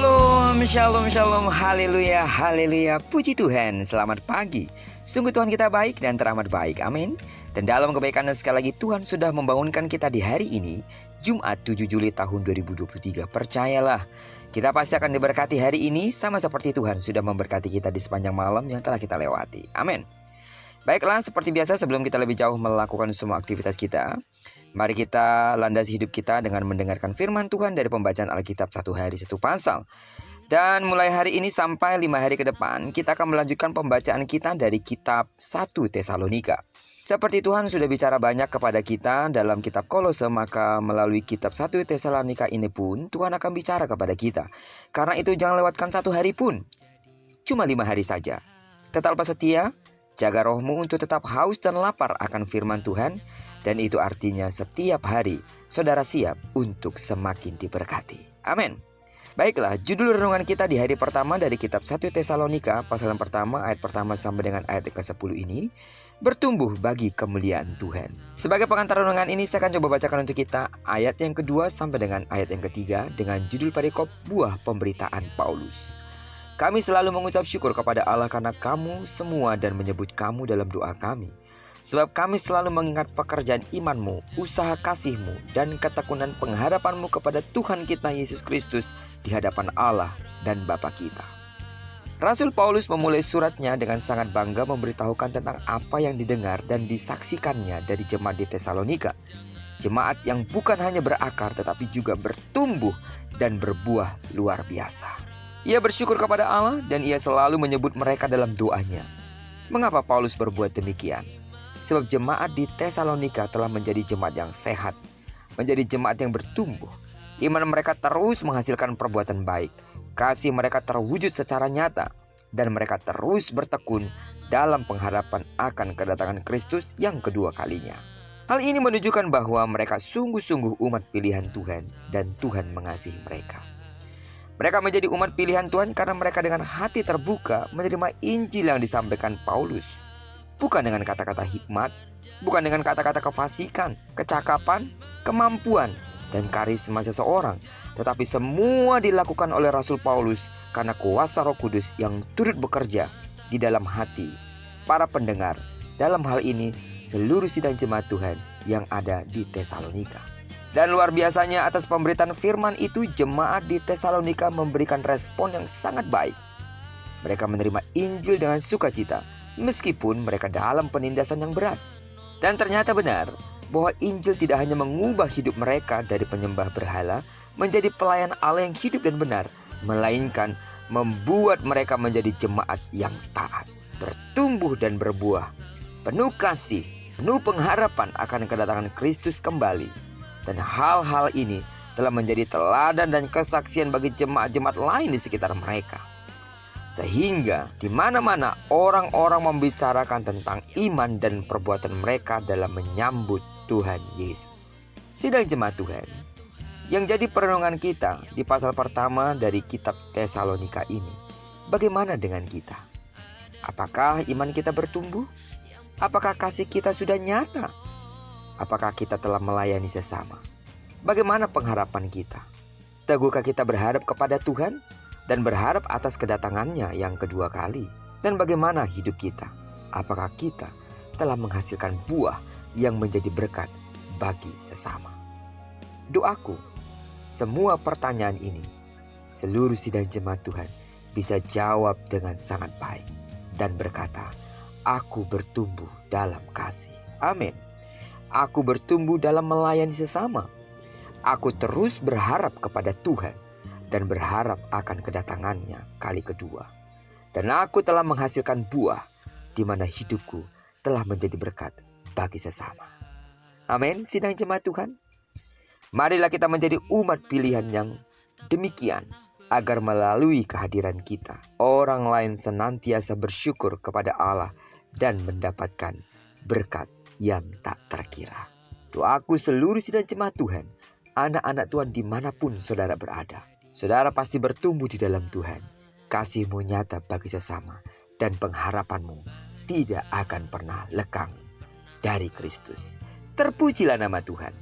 Shalom, shalom, shalom, haleluya, haleluya, puji Tuhan, selamat pagi. Sungguh Tuhan kita baik dan teramat baik, amin. Dan dalam kebaikan sekali lagi Tuhan sudah membangunkan kita di hari ini, Jumat 7 Juli tahun 2023. Percayalah, kita pasti akan diberkati hari ini sama seperti Tuhan sudah memberkati kita di sepanjang malam yang telah kita lewati, amin. Baiklah, seperti biasa sebelum kita lebih jauh melakukan semua aktivitas kita, mari kita landasi hidup kita dengan mendengarkan firman Tuhan dari pembacaan Alkitab satu hari satu pasal. Dan mulai hari ini sampai 5 hari ke depan, kita akan melanjutkan pembacaan kita dari kitab 1 Tesalonika. Seperti Tuhan sudah bicara banyak kepada kita dalam kitab Kolose, maka melalui kitab 1 Tesalonika ini pun Tuhan akan bicara kepada kita. Karena itu jangan lewatkan satu hari pun, cuma 5 hari saja. Tetaplah setia, jaga rohmu untuk tetap haus dan lapar akan firman Tuhan. Dan itu artinya setiap hari saudara siap untuk semakin diberkati. Amin. Baiklah, judul renungan kita di hari pertama dari kitab 1 Tesalonika, pasal yang pertama, ayat pertama sampai dengan ayat ke-10 ini, bertumbuh bagi kemuliaan Tuhan. Sebagai pengantar renungan ini, saya akan coba bacakan untuk kita ayat yang kedua sampai dengan ayat yang ketiga dengan judul perikop buah pemberitaan Paulus. Kami selalu mengucap syukur kepada Allah karena kamu semua dan menyebut kamu dalam doa kami. Sebab kami selalu mengingat pekerjaan imanmu, usaha kasihmu, dan ketekunan pengharapanmu kepada Tuhan kita Yesus Kristus di hadapan Allah dan Bapa kita. Rasul Paulus memulai suratnya dengan sangat bangga memberitahukan tentang apa yang didengar dan disaksikannya dari jemaat di Tesalonika. Jemaat yang bukan hanya berakar tetapi juga bertumbuh dan berbuah luar biasa. Ia bersyukur kepada Allah dan ia selalu menyebut mereka dalam doanya. Mengapa Paulus berbuat demikian? Sebab jemaat di Tesalonika telah menjadi jemaat yang sehat, menjadi jemaat yang bertumbuh. Iman mereka terus menghasilkan perbuatan baik, kasih mereka terwujud secara nyata, dan mereka terus bertekun dalam pengharapan akan kedatangan Kristus yang kedua kalinya. Hal ini menunjukkan bahwa mereka sungguh-sungguh umat pilihan Tuhan dan Tuhan mengasihi mereka. Mereka menjadi umat pilihan Tuhan karena mereka dengan hati terbuka menerima Injil yang disampaikan Paulus. Bukan dengan kata-kata hikmat, bukan dengan kata-kata kefasikan, kecakapan, kemampuan, dan karisma seseorang. Tetapi semua dilakukan oleh Rasul Paulus karena kuasa Roh Kudus yang turut bekerja di dalam hati para pendengar. Dalam hal ini seluruh sidang jemaat Tuhan yang ada di Tesalonika. Dan luar biasanya atas pemberitaan firman itu jemaat di Tesalonika memberikan respon yang sangat baik. Mereka menerima Injil dengan sukacita meskipun mereka dalam penindasan yang berat. Dan ternyata benar bahwa Injil tidak hanya mengubah hidup mereka dari penyembah berhala menjadi pelayan Allah yang hidup dan benar, melainkan membuat mereka menjadi jemaat yang taat, bertumbuh dan berbuah, penuh kasih, penuh pengharapan akan kedatangan Kristus kembali. Dan hal-hal ini telah menjadi teladan dan kesaksian bagi jemaat-jemaat lain di sekitar mereka. Sehingga di mana-mana orang-orang membicarakan tentang iman dan perbuatan mereka dalam menyambut Tuhan Yesus. Sidang jemaat Tuhan, yang jadi perenungan kita di pasal pertama dari kitab Tesalonika ini, bagaimana dengan kita? Apakah iman kita bertumbuh? Apakah kasih kita sudah nyata? Apakah kita telah melayani sesama? Bagaimana pengharapan kita? Teguhkah kita berharap kepada Tuhan dan berharap atas kedatangannya yang kedua kali? Dan bagaimana hidup kita? Apakah kita telah menghasilkan buah yang menjadi berkat bagi sesama? Doaku, semua pertanyaan ini seluruh sidang jemaat Tuhan bisa jawab dengan sangat baik dan berkata, aku bertumbuh dalam kasih. Amin. Aku bertumbuh dalam melayani sesama. Aku terus berharap kepada Tuhan dan berharap akan kedatangannya kali kedua. Dan aku telah menghasilkan buah di mana hidupku telah menjadi berkat bagi sesama. Amin, sidang jemaat Tuhan. Marilah kita menjadi umat pilihan yang demikian, agar melalui kehadiran kita, orang lain senantiasa bersyukur kepada Allah dan mendapatkan berkat yang tak terkira. Doaku seluruh sidang jemaat Tuhan, anak-anak Tuhan dimanapun saudara berada. Saudara pasti bertumbuh di dalam Tuhan. Kasih-Mu nyata bagi sesama dan pengharapan-Mu tidak akan pernah lekang dari Kristus. Terpujilah nama Tuhan.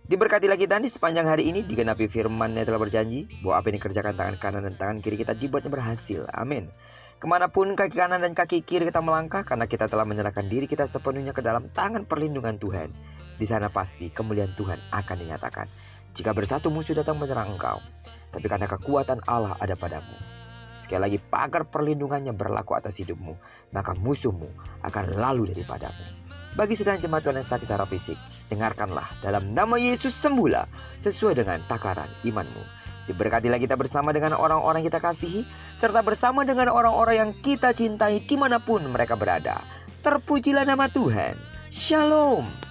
Diberkatilah kita di sepanjang hari ini, digenapi firman-Nya telah berjanji bahwa apa yang dikerjakan tangan kanan dan tangan kiri kita dibuatnya berhasil. Amin. Kemanapun kaki kanan dan kaki kiri kita melangkah, karena kita telah menyerahkan diri kita sepenuhnya ke dalam tangan perlindungan Tuhan. Di sana pasti kemuliaan Tuhan akan dinyatakan. Jika bersatu musuh datang menyerang engkau, tapi karena kekuatan Allah ada padamu. Sekali lagi, pagar perlindungannya berlaku atas hidupmu, maka musuhmu akan lalu daripadamu. Bagi sedang jemaat Tuhan yang sakit secara fisik, dengarkanlah dalam nama Yesus sembuhlah sesuai dengan takaran imanmu. Diberkatilah kita bersama dengan orang-orang yang kita kasihi, serta bersama dengan orang-orang yang kita cintai dimanapun mereka berada. Terpujilah nama Tuhan. Shalom.